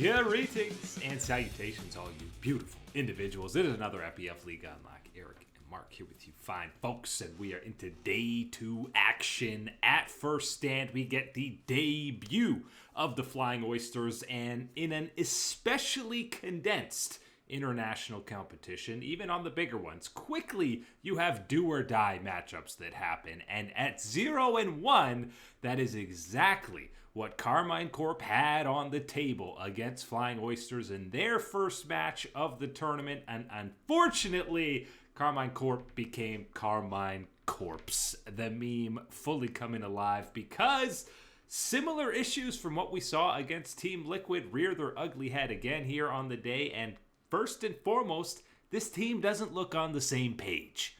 Greetings and salutations, all you beautiful individuals. It is another FBF League Unlock. Eric and Mark here with you fine folks, and we are into day 2 action. At first stand, we get the debut of the Flying Oysters, and in an especially condensed international competition, even on the bigger ones, quickly you have do-or-die matchups that happen, and at 0-1, that is exactly what Karmine Corp had on the table against Flying Oysters in their first match of the tournament, and unfortunately, Karmine Corp became Karmine Corpse, the meme fully coming alive, because similar issues from what we saw against Team Liquid rear their ugly head again here on the day, and first and foremost, this team doesn't look on the same page.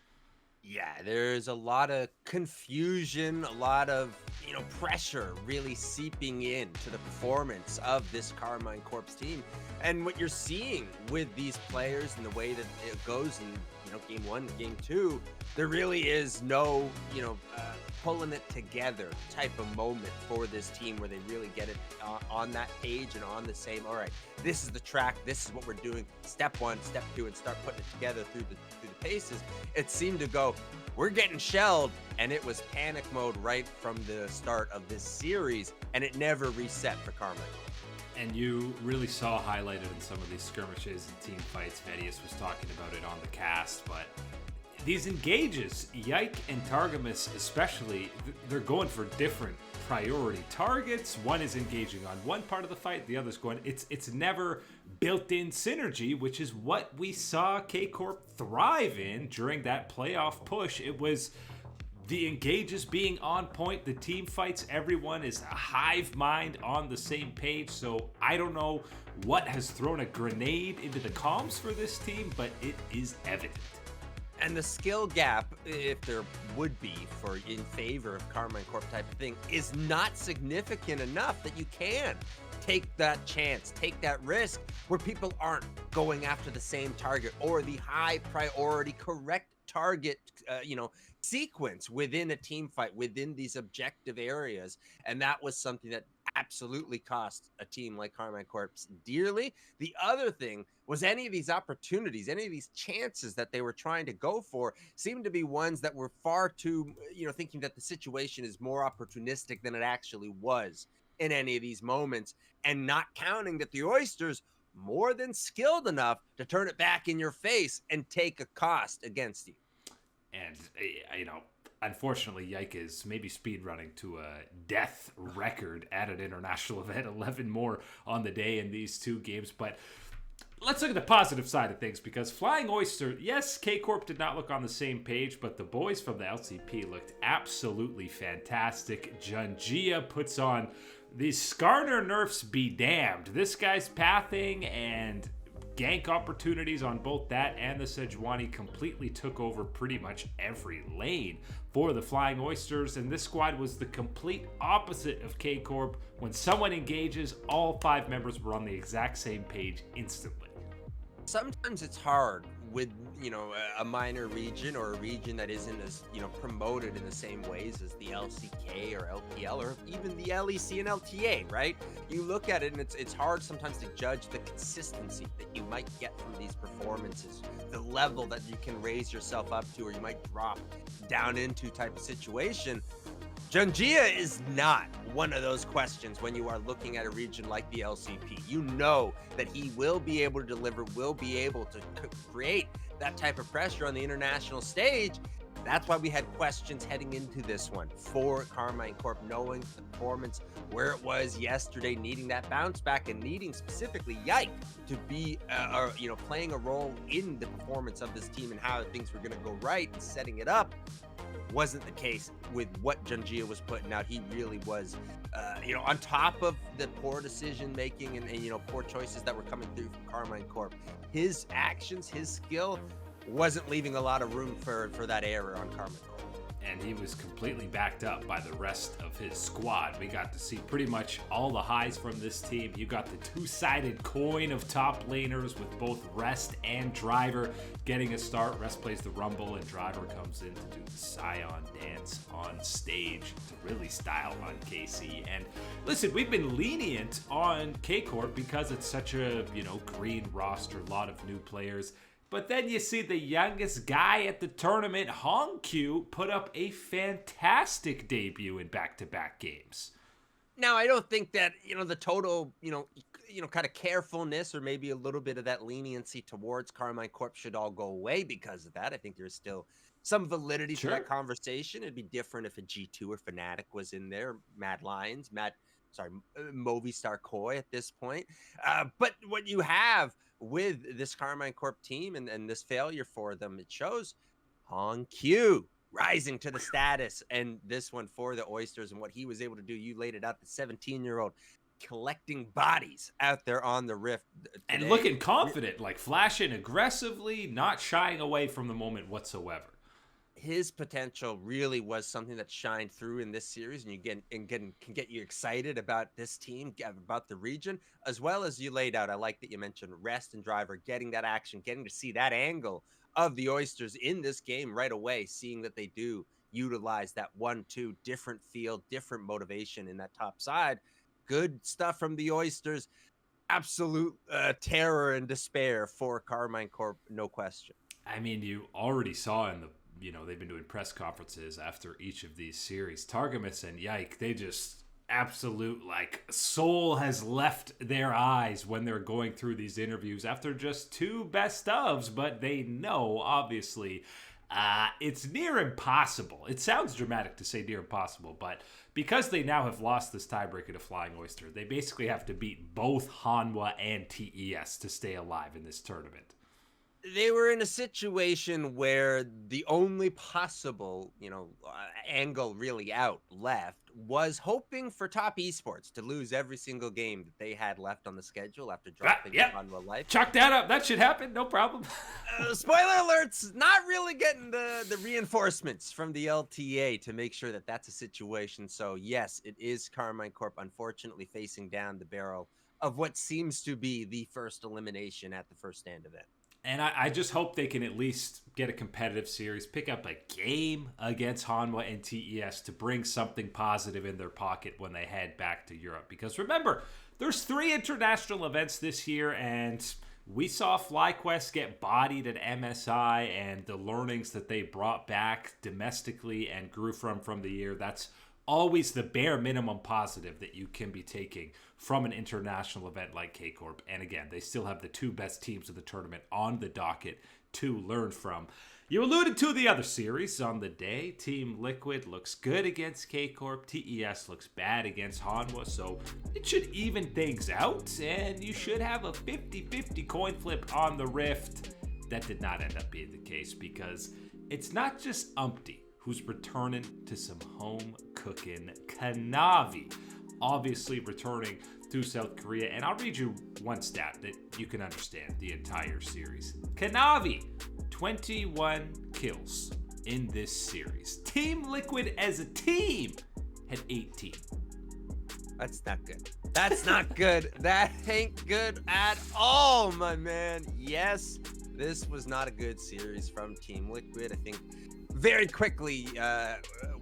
Yeah, there's a lot of confusion, a lot of, pressure really seeping in to the performance of this Karmine Corp's team. And what you're seeing with these players and the way that it goes in, game 1, game 2, there really is no, pulling it together type of moment for this team where they really get it on that page and on the same, all right, this is the track, this is what we're doing, step 1, step 2, and start putting it together through the paces. It seemed to go, we're getting shelled, and it was panic mode right from the start of this series, and it never reset for Karmine. And you really saw highlighted in some of these skirmishes and team fights. Vedius was talking about it on the cast, but these engages, Yike and Targamas especially, they're going for different priority targets. One is engaging on one part of the fight, the other's going, it's never built-in synergy, which is what we saw K-Corp thrive in during that playoff push. It was the engages being on point, the team fights, everyone is a hive mind on the same page. So I don't know what has thrown a grenade into the comms for this team, but it is evident. And the skill gap, if there would be for in favor of Karmine Corp type of thing, is not significant enough that you can take that chance, take that risk where people aren't going after the same target or the high priority correct target, sequence within a team fight, within these objective areas. And that was something that absolutely cost a team like Karmine Corp dearly. The other thing was any of these opportunities, any of these chances that they were trying to go for seemed to be ones that were far too, thinking that the situation is more opportunistic than it actually was in any of these moments, and not counting that the Oysters more than skilled enough to turn it back in your face and take a cost against you. And, unfortunately, Yike is maybe speed running to a death record at an international event, 11 more on the day in these 2 games. But let's look at the positive side of things, because Flying Oyster, yes, K-Corp did not look on the same page, but the boys from the LCP looked absolutely fantastic. Junjia puts on the Skarner nerfs be damned. This guy's pathing and gank opportunities on both that and the Sejuani completely took over pretty much every lane for the Flying Oysters, and this squad was the complete opposite of K-Corp. When someone engages, all 5 members were on the exact same page instantly. Sometimes it's hard with, a minor region or a region that isn't as, promoted in the same ways as the LCK or LPL or even the LEC and LTA, right? You look at it and it's hard sometimes to judge the consistency that you might get from these performances, the level that you can raise yourself up to or you might drop down into type of situation. Junjia is not one of those questions when you are looking at a region like the LCP. You know that he will be able to deliver, will be able to create that type of pressure on the international stage. That's why we had questions heading into this one for Karmine Corp, knowing the performance where it was yesterday, needing that bounce back and needing specifically Yike to be, playing a role in the performance of this team and how things were going to go right and setting it up. Wasn't the case with what Junjia was putting out. He really was, on top of the poor decision making and poor choices that were coming through from Karmine Corp. His actions, his skill wasn't leaving a lot of room for that error on Karmine Corp. and he was completely backed up by the rest of his squad. We got to see pretty much all the highs from this team. You got the two-sided coin of top laners with both Rest and Driver getting a start. Rest plays the Rumble, and Driver comes in to do the Scion dance on stage to really style on KC. And listen, we've been lenient on K-Corp because it's such a, green roster, a lot of new players. But then you see the youngest guy at the tournament, Hongq, put up a fantastic debut in back-to-back games. Now, I don't think that, the total, kind of carefulness or maybe a little bit of that leniency towards Karmine Corp should all go away because of that. I think there's still some validity to that conversation. It'd be different if a G2 or Fnatic was in there, Mad Lions, Movistar Koi at this point. But what you have with this Karmine Corp team and this failure for them, it shows Hongq rising to the status, and this one for the Oysters and what he was able to do. You laid it out, the 17-year-old collecting bodies out there on the Rift today. And looking confident, like flashing aggressively, not shying away from the moment whatsoever. His potential really was something that shined through in this series, and can get you excited about this team, about the region, as well as you laid out. I like that you mentioned Rest and Driver getting that action, getting to see that angle of the Oysters in this game right away, seeing that they do utilize that 1-2 different field, different motivation in that top side. Good stuff from the Oysters. Absolute terror and despair for Karmine Corp, no question. I mean, you already saw in the they've been doing press conferences after each of these series. Targamas and Yike, they just absolute, soul has left their eyes when they're going through these interviews after just 2 best ofs, but they know, obviously, it's near impossible. It sounds dramatic to say near impossible, but because they now have lost this tiebreaker to Flying Oyster, they basically have to beat both Hanwha and TES to stay alive in this tournament. They were in a situation where the only possible, angle really out left was hoping for top eSports to lose every single game that they had left on the schedule after dropping Hanwha Life. Chalk that up. That should happen. No problem. Spoiler alerts, not really getting the reinforcements from the LTA to make sure that that's a situation. So, yes, it is Karmine Corp, unfortunately, facing down the barrel of what seems to be the first elimination at the first stand event. And I just hope they can at least get a competitive series, pick up a game against Hanwha and TES to bring something positive in their pocket when they head back to Europe. Because remember, there's 3 international events this year, and we saw FlyQuest get bodied at MSI, and the learnings that they brought back domestically and grew from the year, that's always the bare minimum positive that you can be taking from an international event like K-Corp. And again, they still have the 2 best teams of the tournament on the docket to learn from. You alluded to the other series on the day. Team Liquid looks good against K-Corp. TES looks bad against Hanwha. So it should even things out, and you should have a 50-50 coin flip on the Rift. That did not end up being the case, because it's not just Umpty who's returning to some home cooking. Kanavi obviously returning to South Korea. And I'll read you one stat that you can understand the entire series. Kanavi, 21 kills in this series. Team Liquid as a team had 18. That's not good. That's not good. That ain't good at all, my man. Yes, this was not a good series from Team Liquid. I think very quickly,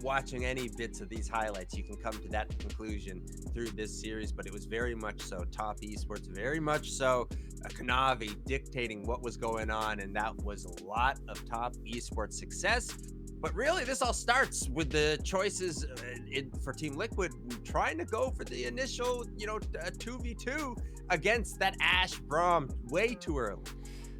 watching any bits of these highlights, you can come to that conclusion through this series, but it was very much so top esports, very much so Kanavi dictating what was going on, and that was a lot of top esports success. But really, this all starts with the choices for Team Liquid trying to go for the initial, 2v2 against that Ashe Braum way too early.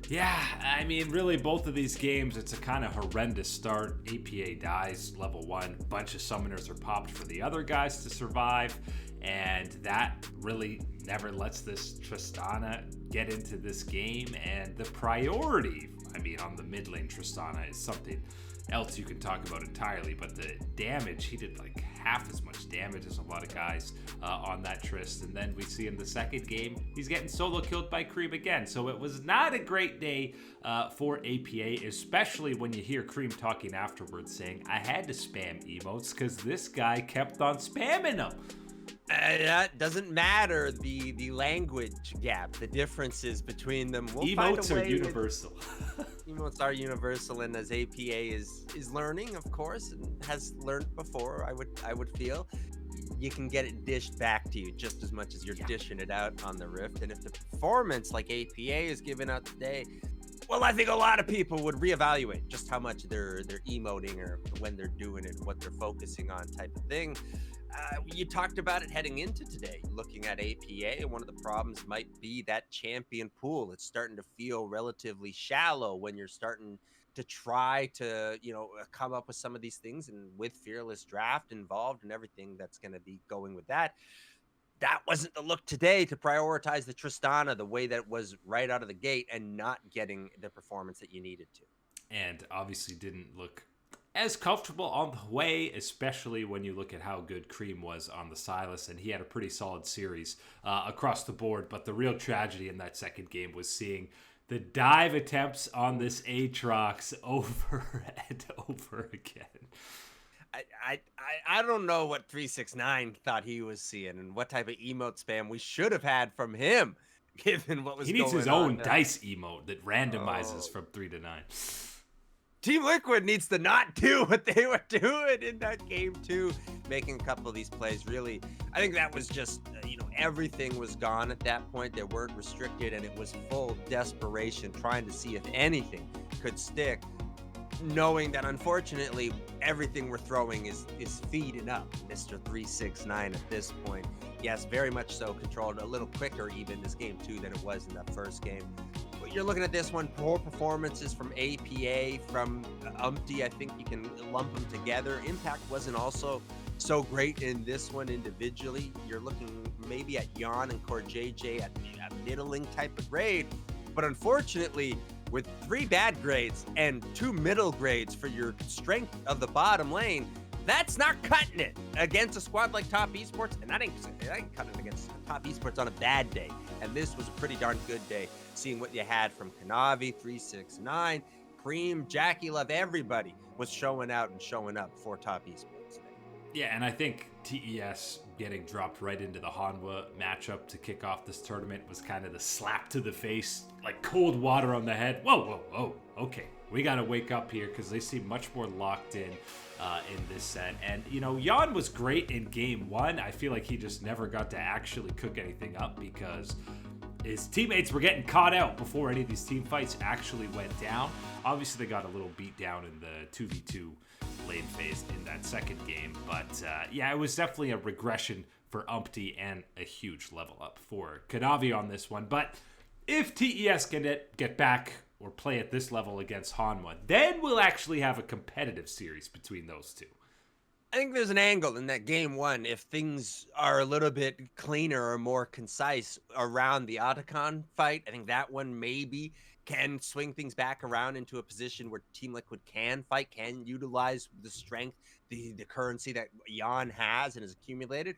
Yeah, I mean, really, both of these games, it's a kind of horrendous start. APA dies level 1. A bunch of summoners are popped for the other guys to survive. And that really never lets this Tristana get into this game. And the priority, on the mid lane Tristana is something else you can talk about entirely. But the damage, he did like half as much damage as a lot of guys on that Trist. And then we see in the second game, he's getting solo killed by Cream again. So it was not a great day for APA, especially when you hear Cream talking afterwards saying, I had to spam emotes because this guy kept on spamming them. That doesn't matter, the language gap, the differences between them. Emotes are universal. Emotes are universal, and as APA is learning, of course, and has learned before, I would feel, you can get it dished back to you just as much as you're dishing it out on the Rift. And if the performance like APA is giving out today, well, I think a lot of people would reevaluate just how much they're emoting or when they're doing it, what they're focusing on type of thing. You talked about it heading into today, looking at APA. One of the problems might be that champion pool. It's starting to feel relatively shallow when you're starting to try to, come up with some of these things. And with Fearless Draft involved and everything that's going to be going with that, that wasn't the look today to prioritize the Tristana the way that was right out of the gate and not getting the performance that you needed to. And obviously didn't look as comfortable on the way, especially when you look at how good Cream was on the Silas, and he had a pretty solid series across the board. But the real tragedy in that second game was seeing the dive attempts on this Aatrox over and over again. I don't know what 369 thought he was seeing and what type of emote spam we should have had from him, given what was going on. He needs his own dice emote that randomizes from 3 to 9. Team Liquid needs to not do what they were doing in that game too, making a couple of these plays. Really, I think that was just, everything was gone at that point. They weren't restricted, and it was full desperation, trying to see if anything could stick, knowing that unfortunately everything we're throwing is feeding up Mr. 369 at this point. Yes, very much so controlled, a little quicker even this game too than it was in that first game. You're looking at this one, poor performances from APA, from Umpty. I think you can lump them together. Impact wasn't also so great in this one individually. You're looking maybe at Jan and Core JJ at a middling type of grade. But unfortunately, with 3 bad grades and 2 middle grades for your strength of the bottom lane, that's not cutting it against a squad like Top Esports. And that ain't cutting it against Top Esports on a bad day. And this was a pretty darn good day, seeing what you had from Kanavi, 369, Cream, Jackie Love, everybody was showing out and showing up for Top Esports today. Yeah, and I think TES getting dropped right into the Hanwha matchup to kick off this tournament was kind of the slap to the face, like cold water on the head. Whoa, okay. We got to wake up here because they seem much more locked in this set. And, Jan was great in game 1. I feel like he just never got to actually cook anything up because his teammates were getting caught out before any of these team fights actually went down. Obviously, they got a little beat down in the 2v2 lane phase in that second game. But, it was definitely a regression for Umpty and a huge level up for Kanavi on this one. But if TES can get back or play at this level against Hanwha, then we'll actually have a competitive series between those two. I think there's an angle in that game 1 if things are a little bit cleaner or more concise around the Otacon fight. I think that one maybe can swing things back around into a position where Team Liquid can fight, can utilize the strength, the currency that Jan has and has accumulated.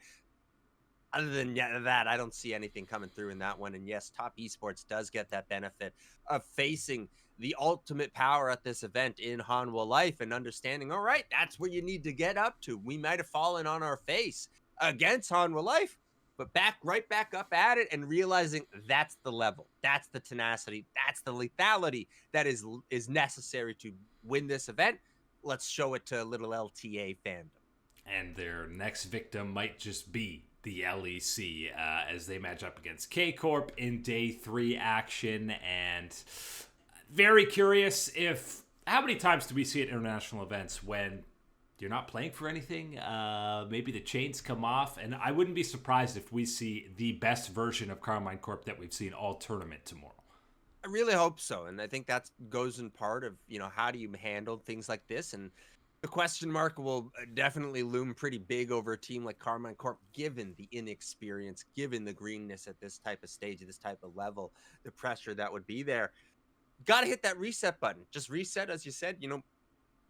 Other than that, I don't see anything coming through in that one. And yes, Top Esports does get that benefit of facing the ultimate power at this event in Hanwha Life and understanding, all right, that's where you need to get up to. We might have fallen on our face against Hanwha Life, but right back up at it and realizing that's the level, that's the tenacity, that's the lethality that is necessary to win this event. Let's show it to a little LTA fandom. And their next victim might just be the LEC as they match up against K Corp in day 3 action. And very curious how many times do we see at international events when you're not playing for anything? Maybe the chains come off, and I wouldn't be surprised if we see the best version of Karmine Corp that we've seen all tournament tomorrow. I really hope so, and I think that goes in part of, how do you handle things like this, and the question mark will definitely loom pretty big over a team like Karmine Corp, given the inexperience, given the greenness at this type of stage, at this type of level, the pressure that would be there. Got to hit that reset button. Just reset, as you said,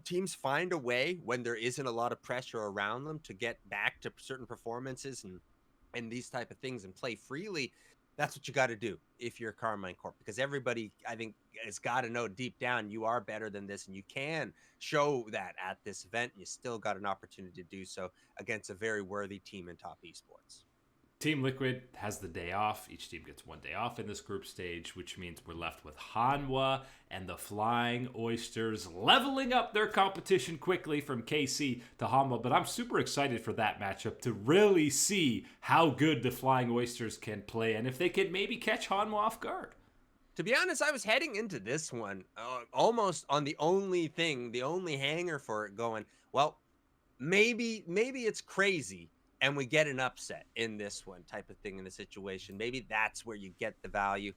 teams find a way when there isn't a lot of pressure around them to get back to certain performances and these type of things and play freely. That's what you got to do if you're Karmine Corp, because everybody, I think, has got to know deep down you are better than this, and you can show that at this event. And you still got an opportunity to do so against a very worthy team in top esports. Team Liquid has the day off. Each team gets one day off in this group stage, which means we're left with Hanwha and the Flying Oysters leveling up their competition quickly from KC to Hanwha. But I'm super excited for that matchup to really see how good the Flying Oysters can play and if they can maybe catch Hanwha off guard. To be honest, I was heading into this one almost on the only hanger for it going, well, maybe it's crazy and we get an upset in this one type of thing in the situation. Maybe that's where you get the value.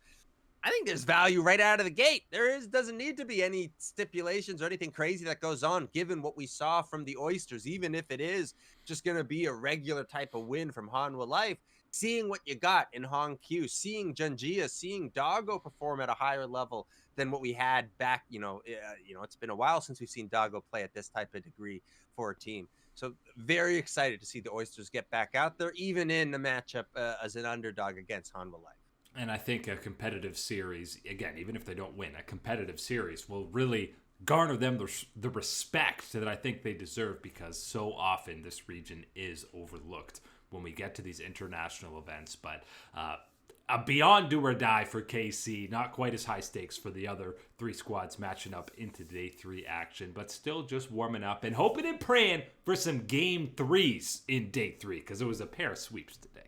I think there's value right out of the gate. Doesn't need to be any stipulations or anything crazy that goes on, given what we saw from the Oysters, even if it is just going to be a regular type of win from Hanwha Life. Seeing what you got in Hong Q, seeing Junjia, seeing Doggo perform at a higher level than what we had back, it's been a while since we've seen Doggo play at this type of degree for a team. So very excited to see the Oysters get back out there, even in the matchup as an underdog against Hanwha Life. And I think a competitive series, again, even if they don't win, a competitive series will really garner them the respect that I think they deserve, because so often this region is overlooked when we get to these international events. But a beyond do or die for KC, not quite as high stakes for the other three squads matching up into day 3 action, but still just warming up and hoping and praying for some game 3s in day 3, because it was a pair of sweeps today.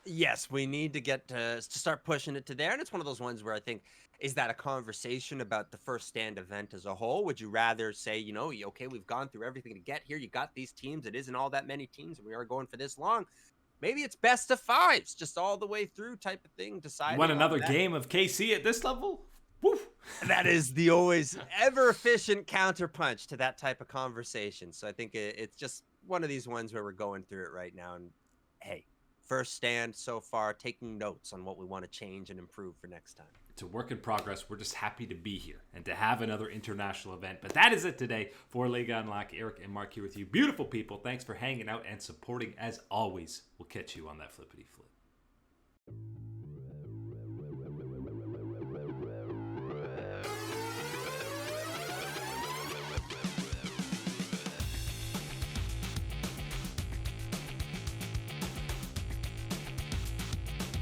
Yes, we need to get to start pushing it to there. And it's one of those ones where I think, is that a conversation about the first stand event as a whole? Would you rather say, okay, we've gone through everything to get here. You got these teams. It isn't all that many teams. And we are going for this long. Maybe it's best of 5s, just all the way through type of thing. You want another game of KC at this level? Woo! That is the always ever efficient counterpunch to that type of conversation. So I think it's just one of these ones where we're going through it right now. And hey, first stand so far, taking notes on what we want to change and improve for next time. It's a work in progress. We're just happy to be here and to have another international event. But that is it today for Liga Unlock. Eric and Mark here with you. Beautiful people. Thanks for hanging out and supporting as always. We'll catch you on that flippity flip.